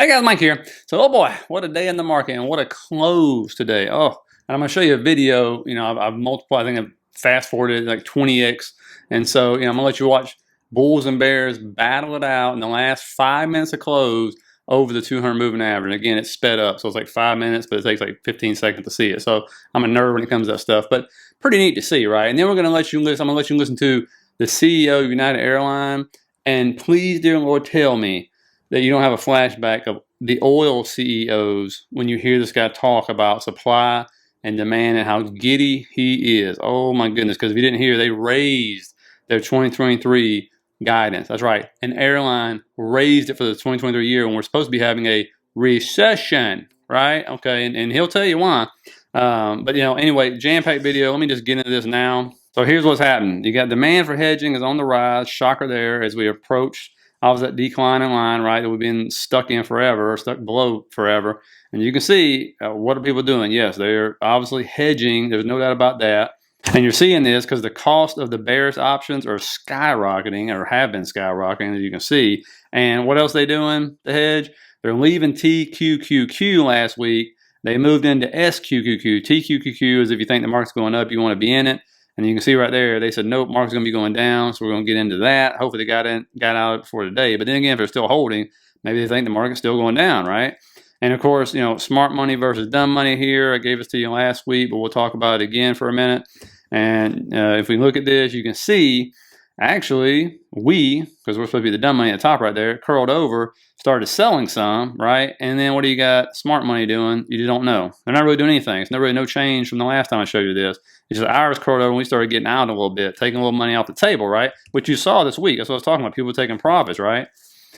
Hey guys, Mike here. So, oh boy, what a day in the market and what a close today. Oh, and I'm going to show you a video. I've multiplied, I think I've fast forwarded like 20x. And so, I'm going to let you watch bulls and bears battle it out in the last 5 minutes of close over the 200 moving average. And again, it's sped up. So it's like 5 minutes, but it takes like 15 seconds to see it. So I'm a nerd when it comes to that stuff, but pretty neat to see, right? And then we're going to let you listen. I'm going to let you listen to the CEO of United Airline. And please, dear Lord, tell me that you don't have a flashback of the oil CEOs when you hear this guy talk about supply and demand and how giddy he is. Oh my goodness, because if you didn't hear, they raised their 2023 guidance. That's right. An airline raised it for the 2023 year when we're supposed to be having a recession, right? Okay, and he'll tell you why. But anyway, jam-packed video. Let me just get into this now. So here's what's happening. You got demand for hedging is on the rise. Shocker there as we approach that declining line, right, that we've been stuck in forever, or stuck below forever. And you can see what are people doing? Yes, they're obviously hedging. There's no doubt about that. And you're seeing this because the cost of the bearish options are skyrocketing, or have been skyrocketing, as you can see. And what else are they doing to hedge? They're leaving TQQQ last week. They moved into SQQQ. TQQQ is if you think the market's going up, you want to be in it. And you can see right there, they said, nope, market's going to be going down, so we're going to get into that. Hopefully they got out of it before today. But then again, if they're still holding, maybe they think the market's still going down, right? And of course, smart money versus dumb money here. I gave this to you last week, but we'll talk about it again for a minute. And if we look at this, you can see, actually, because we're supposed to be the dumb money at the top right there, curled over, started selling some, right? And then what do you got smart money doing? You don't know. They're not really doing anything. It's not really no change from the last time I showed you this. It's just ours curled over and we started getting out a little bit, taking a little money off the table, right? Which you saw this week. That's what I was talking about, people taking profits, right?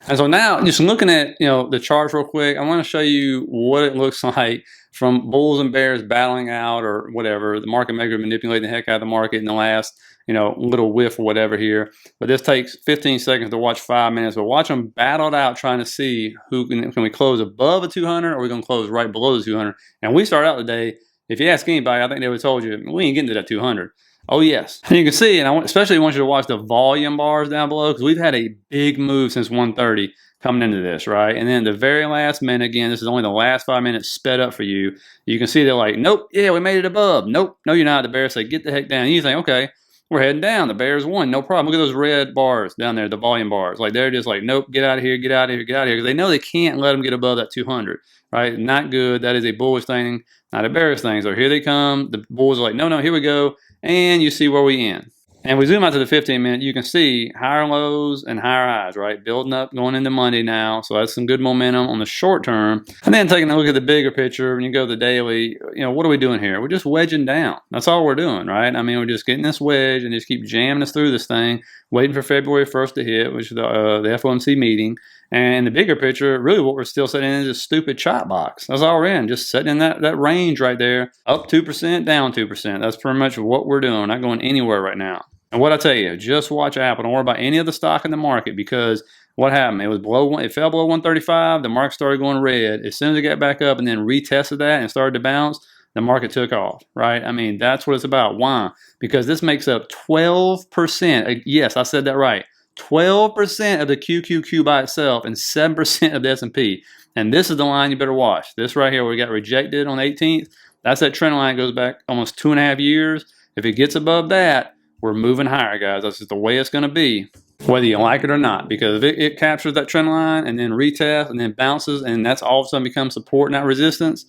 And so now, just looking at the charts real quick, I want to show you what it looks like from bulls and bears battling out, or whatever. The market maker manipulating the heck out of the market in the last little whiff or whatever here. But this takes 15 seconds to watch 5 minutes. But watch them battle it out, trying to see who can we close above a 200, or are we going to close right below the 200. And we start out the day, if you ask anybody, I think they would have told you we ain't getting to that 200. Oh yes, and you can see, and I especially want you to watch the volume bars down below, because we've had a big move since 130 coming into this, right? And then the very last minute, again, this is only the last 5 minutes sped up for you. You can see they're like, nope, yeah, we made it above. Nope, no, you're not. The bears say, get the heck down. And you think, okay, we're heading down. The bears won, no problem. Look at those red bars down there, the volume bars. Like they're just like, nope, get out of here, get out of here, get out of here, because they know they can't let them get above that 200, right? Not good. That is a bullish thing, not a bearish thing. So here they come. The bulls are like, no, here we go. And you see where we end. And we zoom out to the 15-minute, you can see higher lows and higher highs, right? Building up, going into Monday now. So that's some good momentum on the short term. And then taking a look at the bigger picture, when you go to the daily, what are we doing here? We're just wedging down. That's all we're doing, right? I mean, we're just getting this wedge and just keep jamming us through this thing, waiting for February 1st to hit, which is the FOMC meeting. And the bigger picture, really what we're still sitting in is a stupid chop box. That's all we're in, just sitting in that range right there, up 2%, down 2%. That's pretty much what we're doing. We're not going anywhere right now. And what I tell you, just watch Apple. Don't worry about any other stock in the market, because what happened? It was below. It fell below 135. The market started going red. As soon as it got back up and then retested that and started to bounce, the market took off, right? I mean, that's what it's about. Why? Because this makes up 12%. Yes, I said that right. 12% of the QQQ by itself and 7% of the S&P. And this is the line you better watch. This right here, where we got rejected on the 18th, that's that trend line that goes back almost 2.5 years. If it gets above that, we're moving higher, guys. That's just the way it's going to be, whether you like it or not. Because if it captures that trend line and then retests and then bounces, and that's all of a sudden becomes support, not resistance.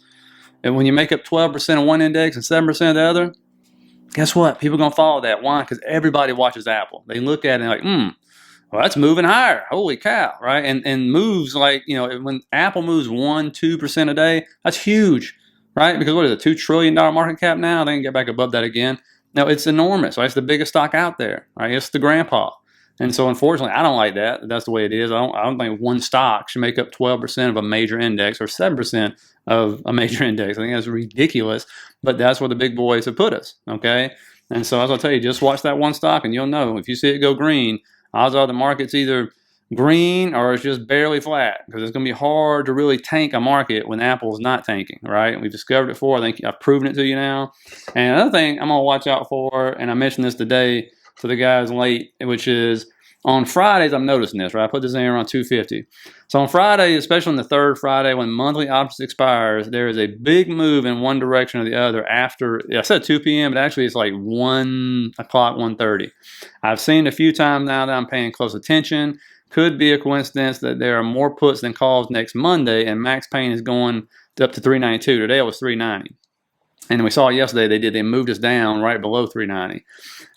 And when you make up 12% of one index and 7% of the other, guess what? People are going to follow that. Why? Because everybody watches Apple. They look at it and like, well, that's moving higher. Holy cow, right? And moves like, when Apple moves 1-2% a day, that's huge, right? Because what is it, $2 trillion market cap now? They can get back above that again. No, it's enormous, right? It's the biggest stock out there, right? It's the grandpa. And so, unfortunately, I don't like that. That's the way it is. I don't think one stock should make up 12% of a major index or 7% of a major index. I think that's ridiculous, but that's where the big boys have put us, okay? And so, as I'll tell you, just watch that one stock and you'll know. If you see it go green, odds are the market's either green or it's just barely flat, because it's going to be hard to really tank a market when Apple's not tanking, right? We've discovered it before. I think I've proven it to you now. And another thing I'm going to watch out for, and I mentioned this today to the guys late, which is On Fridays, I'm noticing this, right? I put this in around 250. So on Friday, especially on the third Friday when monthly options expires, there is a big move in one direction or the other after, I said 2 p.m., but actually it's like 1 o'clock, 1:30. I've seen a few times now that I'm paying close attention. Could be a coincidence that there are more puts than calls next Monday, and max pain is going up to 392. Today it was 390. And we saw yesterday they moved us down right below 390.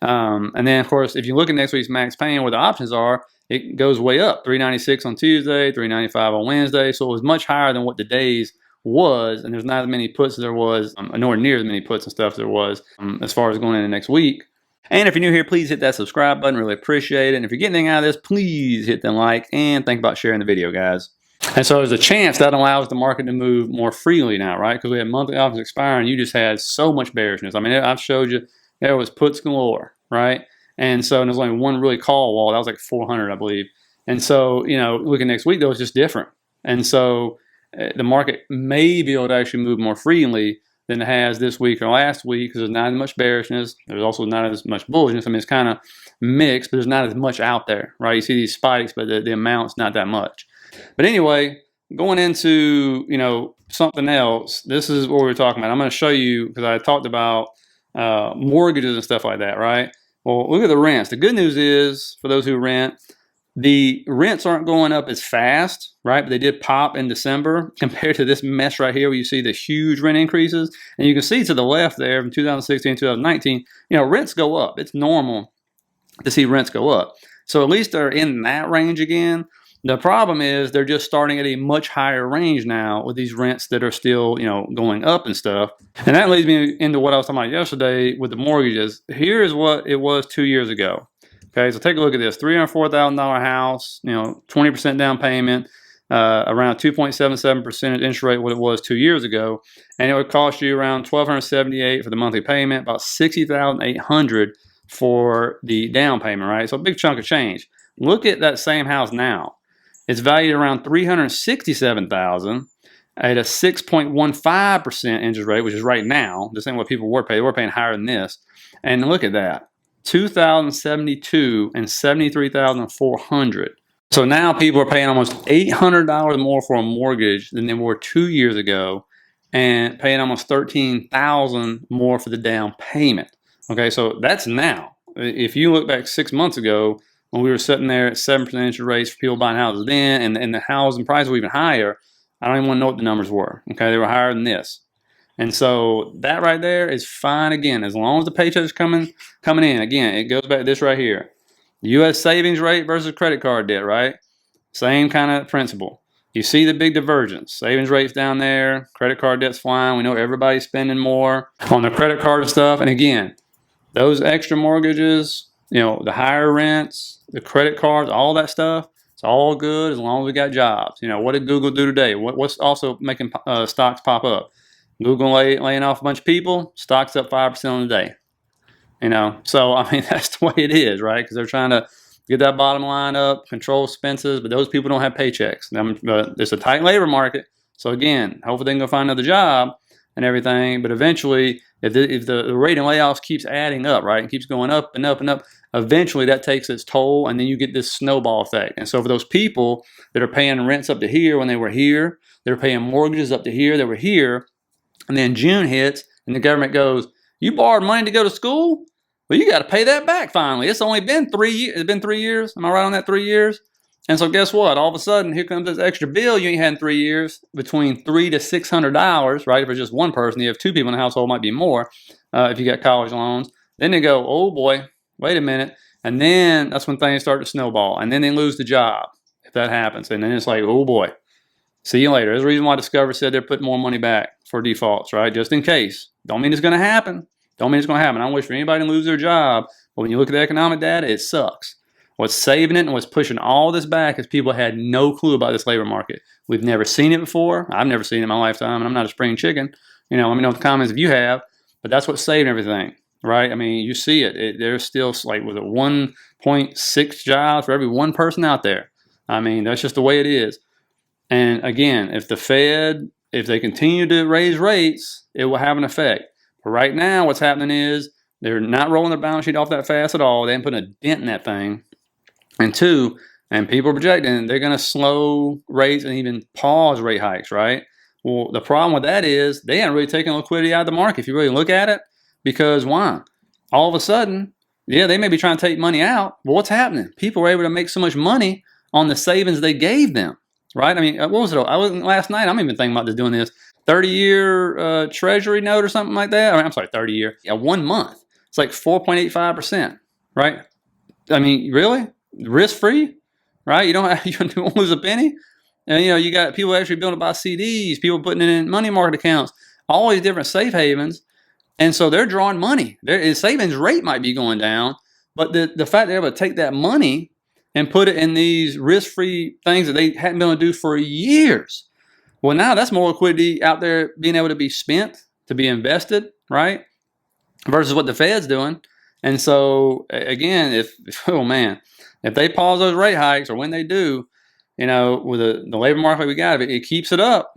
And then, of course, if you look at next week's max pain where the options are, it goes way up. 396 on Tuesday, 395 on Wednesday. So it was much higher than what the days was. And there's not as many puts as there was, nowhere near as many puts and stuff as there was as far as going into next week. And if you're new here, please hit that subscribe button. Really appreciate it. And if you're getting anything out of this, please hit that like and think about sharing the video, guys. And so there's a chance that allows the market to move more freely now, right? Because we had monthly options expiring. You just had so much bearishness. I mean, I've showed you there was puts galore, right? And so there's only one really call wall. That was like 400, I believe. And so, looking next week, though, it's just different. And so the market may be able to actually move more freely than it has this week or last week because there's not as much bearishness. There's also not as much bullishness. I mean, it's kind of mixed, but there's not as much out there, right? You see these spikes, but the amount's not that much. But anyway, going into, something else, this is what we're talking about. I'm going to show you, because I talked about mortgages and stuff like that, right? Well, look at the rents. The good news is, for those who rent, the rents aren't going up as fast, right? But they did pop in December compared to this mess right here where you see the huge rent increases. And you can see to the left there from 2016 to 2019, rents go up. It's normal to see rents go up. So at least they're in that range again. The problem is they're just starting at a much higher range now with these rents that are still, going up and stuff. And that leads me into what I was talking about yesterday with the mortgages. Here's what it was 2 years ago. Okay, so take a look at this. $304,000 house, 20% down payment, around 2.77% interest rate, what it was 2 years ago. And it would cost you around $1,278 for the monthly payment, about $60,800 for the down payment, right? So a big chunk of change. Look at that same house now. It's valued around $367,000 at a 6.15% interest rate, which is right now. This ain't what people were paying. They were paying higher than this. And look at that, $2,072 and $73,400. So now people are paying almost $800 more for a mortgage than they were 2 years ago, and paying almost $13,000 more for the down payment. Okay, so that's now. If you look back 6 months ago, when we were sitting there at 7% interest rates for people buying houses then, and the housing prices were even higher, I don't even want to know what the numbers were. Okay, they were higher than this. And so that right there is fine again, as long as the paycheck's coming in. Again, it goes back to this right here. U.S. savings rate versus credit card debt, right? Same kind of principle. You see the big divergence. Savings rate's down there, credit card debt's flying. We know everybody's spending more on their credit card stuff. And again, those extra mortgages, the higher rents, the credit cards, all that stuff, it's all good as long as we got jobs. What did Google do today? What's also making stocks pop up? Google laying off a bunch of people, stocks up 5% on the day. So I mean, that's the way it is, right? Because they're trying to get that bottom line up, control expenses, but those people don't have paychecks. It's a tight labor market. So again, hopefully they can go find another job and everything. But eventually, if the rate of layoffs keeps adding up, right, and keeps going up and up and up, eventually that takes its toll, and then you get this snowball effect. And so for those people that are paying rents up to here when they were here, they're paying mortgages up to here, they were here, and then June hits, and the government goes, "You borrowed money to go to school? Well, you got to pay that back finally. It's only been 3 years. It's been 3 years. Am I right on that? 3 years?" And so guess what? All of a sudden, here comes this extra bill you ain't had in 3 years, between $300 to $600, right? If it's just one person, you have two people in the household, might be more if you got college loans. Then they go, "Oh boy, wait a minute." And then that's when things start to snowball. And then they lose the job if that happens. And then it's like, oh boy, see you later. There's a reason why Discover said they're putting more money back for defaults, right? Just in case. Don't mean it's going to happen. Don't mean it's going to happen. I don't wish for anybody to lose their job. But when you look at the economic data, it sucks. What's saving it and what's pushing all this back is people had no clue about this labor market. We've never seen it before. I've never seen it in my lifetime, and I'm not a spring chicken. Let me know in the comments if you have. But that's what's saving everything, right? I mean, you see it. There's still like, was it 1.6 jobs for every one person out there? I mean, that's just the way it is. And again, if the Fed, if they continue to raise rates, it will have an effect. But right now, what's happening is they're not rolling their balance sheet off that fast at all. They ain't putting a dent in that thing. And two, and people are projecting they're going to slow rates and even pause rate hikes, right? Well, the problem with that is they haven't really taken liquidity out of the market if you really look at it. Because why? All of a sudden, yeah, they may be trying to take money out, but what's happening? People were able to make so much money on the savings they gave them, right? I mean, what was it? I was last night. I'm even thinking about just doing this 30-year Treasury note or something like that. I'm sorry, 30-year. Yeah, 1 month. It's like 4.85%, right? I mean, really, risk free, right? You don't lose a penny. And you got people actually building to buy CDs, people putting it in money market accounts, all these different safe havens. And so they're drawing money. Their savings rate might be going down, but the fact they're able to take that money and put it in these risk-free things that they hadn't been able to do for years. Well, now that's more liquidity out there being able to be spent, to be invested, right? Versus what the Fed's doing. And so again, if they pause those rate hikes, or when they do, with the labor market we got, if it keeps it up,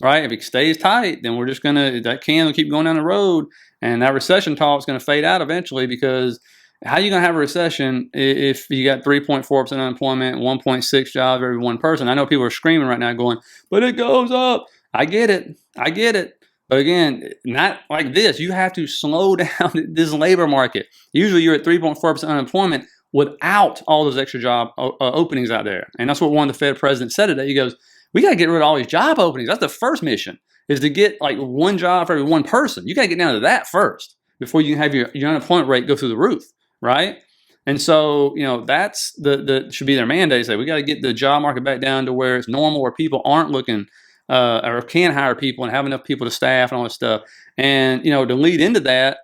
right? If it stays tight, then we're just that can will keep going down the road, and that recession talk is going to fade out eventually. Because how are you going to have a recession if you got 3.4% unemployment, 1.6 jobs for every one person? I know people are screaming right now going, but it goes up. I get it. But again, not like this. You have to slow down this labor market. Usually you're at 3.4% unemployment without all those extra job openings out there. And that's what one of the Fed presidents said today. He goes, we got to get rid of all these job openings. That's the first mission, is to get like one job for every one person. You got to get down to that first before you can have your unemployment rate go through the roof, right? And so, that's should be their mandate. Say we got to get the job market back down to where it's normal, where people aren't looking or can hire people and have enough people to staff and all this stuff. And, to lead into that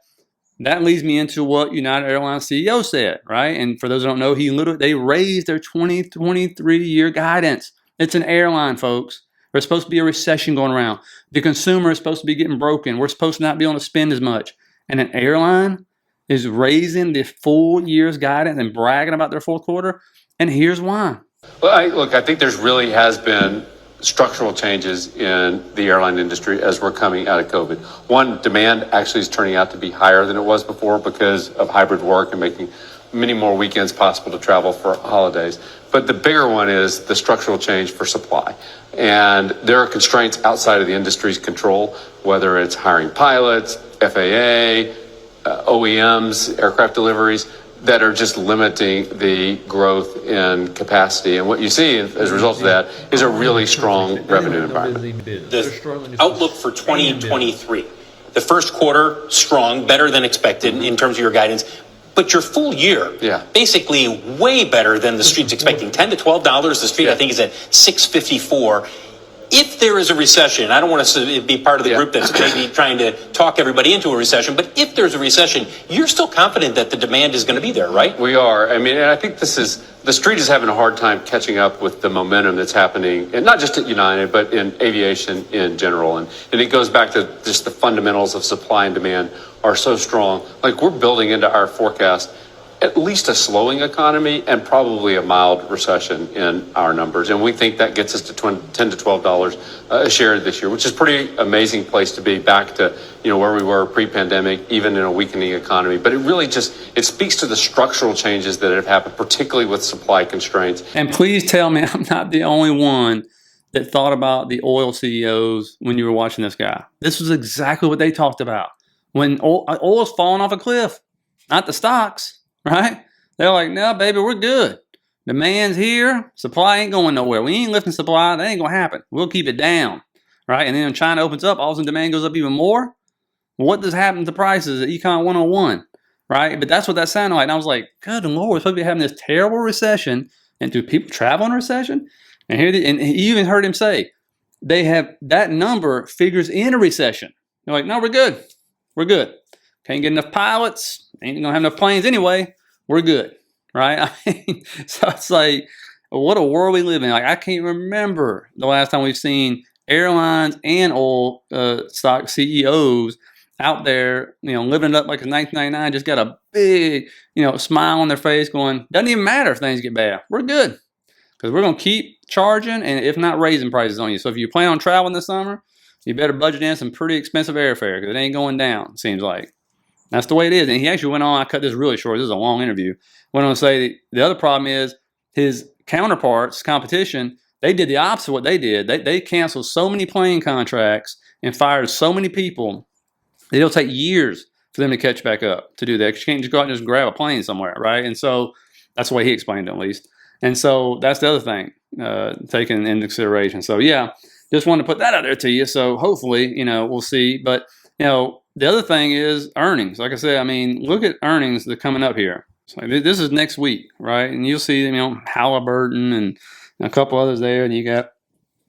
leads me into what United Airlines CEO said, right? And for those who don't know, they raised their 2023 year guidance. It's an airline, folks. There's supposed to be a recession going around. The consumer is supposed to be getting broken. We're supposed to not be able to spend as much. And an airline is raising the full year's guidance and bragging about their fourth quarter. And here's why. Well, I think there's really has been structural changes in the airline industry as we're coming out of COVID. One, demand actually is turning out to be higher than it was before because of hybrid work and making many more weekends possible to travel for holidays. But the bigger one is the structural change for supply. And there are constraints outside of the industry's control, whether it's hiring pilots, FAA, OEMs, aircraft deliveries, that are just limiting the growth in capacity. And what you see as a result of that is a really strong revenue environment. The outlook for 2023, the first quarter, strong, better than expected in terms of your guidance. But your full year, basically way better than the street's expecting. $10 to $12. The street, I think, is at $6.54. If there is a recession, I don't want to be part of the group that's maybe trying to talk everybody into a recession, but if there's a recession, you're still confident that the demand is going to be there, right? We are. I mean, and I think the street is having a hard time catching up with the momentum that's happening, and not just at United, but in aviation in general. And it goes back to just the fundamentals of supply and demand are so strong. Like, we're building into our forecast at least a slowing economy and probably a mild recession in our numbers. And we think that gets us to $10 to $12 a share this year, which is a pretty amazing place to be, back to where we were pre-pandemic, even in a weakening economy. But it really it speaks to the structural changes that have happened, particularly with supply constraints. And please tell me I'm not the only one that thought about the oil CEOs when you were watching this guy. This was exactly what they talked about. When oil's falling off a cliff, not the stocks. Right? They're like, no, baby, we're good. Demand's here. Supply ain't going nowhere. We ain't lifting supply. That ain't going to happen. We'll keep it down. Right? And then when China opens up, all of a sudden demand goes up even more. What does happen to prices at Econ 101? Right? But that's what that sounded like. And I was like, good Lord, we're supposed to be having this terrible recession. And do people travel in a recession? And and you even heard him say, they have that number figures in a recession. They're like, no, we're good. We're good. Can't get enough pilots. Ain't going to have enough planes anyway. We're good, right? I mean, so it's like, what a world we live in. Like, I can't remember the last time we've seen airlines and oil stock CEOs out there, living it up like it's 1999, just got a big, smile on their face going, doesn't even matter if things get bad. We're good because we're going to keep charging and if not raising prices on you. So if you plan on traveling this summer, you better budget in some pretty expensive airfare because it ain't going down, it seems like. That's the way it is. And he actually went on, I cut this really short, this is a long interview, went on to say the other problem is his counterparts, competition, they did the opposite of what they did. They canceled so many plane contracts and fired so many people. It'll take years for them to catch back up to do that. 'Cause you can't just go out and just grab a plane somewhere, right? And so that's the way he explained it, at least. And so that's the other thing taken into consideration. So yeah, just wanted to put that out there to you. So hopefully, we'll see. But the other thing is earnings. Like I said, I mean, look at earnings that are coming up here. So this is next week, right? And you'll see, Halliburton and a couple others there, and you got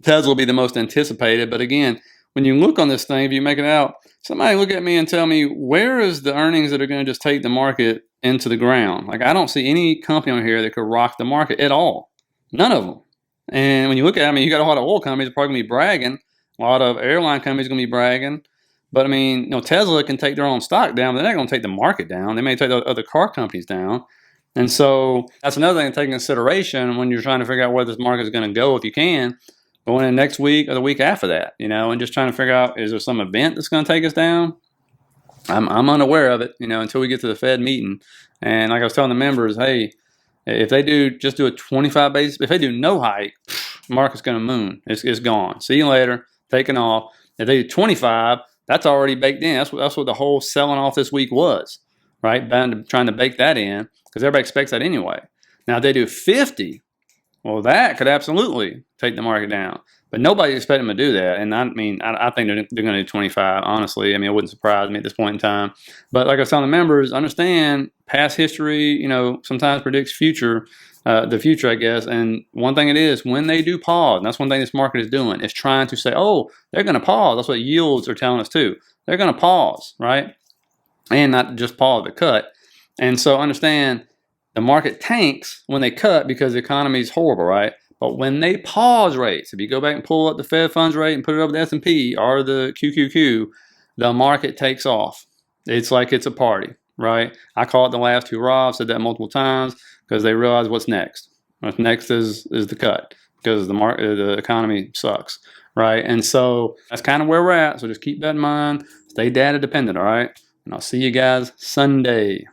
Tesla will be the most anticipated. But again, when you look on this thing, if you make it out, somebody look at me and tell me, where is the earnings that are going to just take the market into the ground? Like, I don't see any company on here that could rock the market at all. None of them. And when you look at it, I mean, you got a lot of oil companies that are probably going to be bragging. A lot of airline companies are going to be bragging. But, I mean, Tesla can take their own stock down, but they're not going to take the market down. They may take the other car companies down. And so that's another thing to take into consideration when you're trying to figure out where this market is going to go, if you can, going in next week or the week after that, and just trying to figure out, is there some event that's going to take us down? I'm unaware of it, until we get to the Fed meeting. And like I was telling the members, hey, if they just do a 25 basis, if they do no hike, market's going to moon. It's gone. See you later. Taking off. If they do 25, that's already baked in. That's what the whole selling off this week was, right? Trying to bake that in because everybody expects that anyway. Now, if they do 50, well, that could absolutely take the market down. But nobody's expecting them to do that. And I mean, I think they're going to do 25, honestly. I mean, it wouldn't surprise me at this point in time. But like I was telling the members, understand past history, sometimes predicts the future, I guess. And one thing it is, when they do pause, and that's one thing this market is doing, is trying to say, oh, they're going to pause. That's what yields are telling us too. They're going to pause, right? And not just pause, but cut. And so understand, the market tanks when they cut because the economy is horrible, right? But when they pause rates, if you go back and pull up the Fed funds rate and put it over the S&P or the QQQ, the market takes off. It's like it's a party, right? I call it the last hurrah. I've said that multiple times because they realize what's next. What's next is the cut because the economy sucks, right? And so that's kind of where we're at. So just keep that in mind. Stay data dependent, all right? And I'll see you guys Sunday.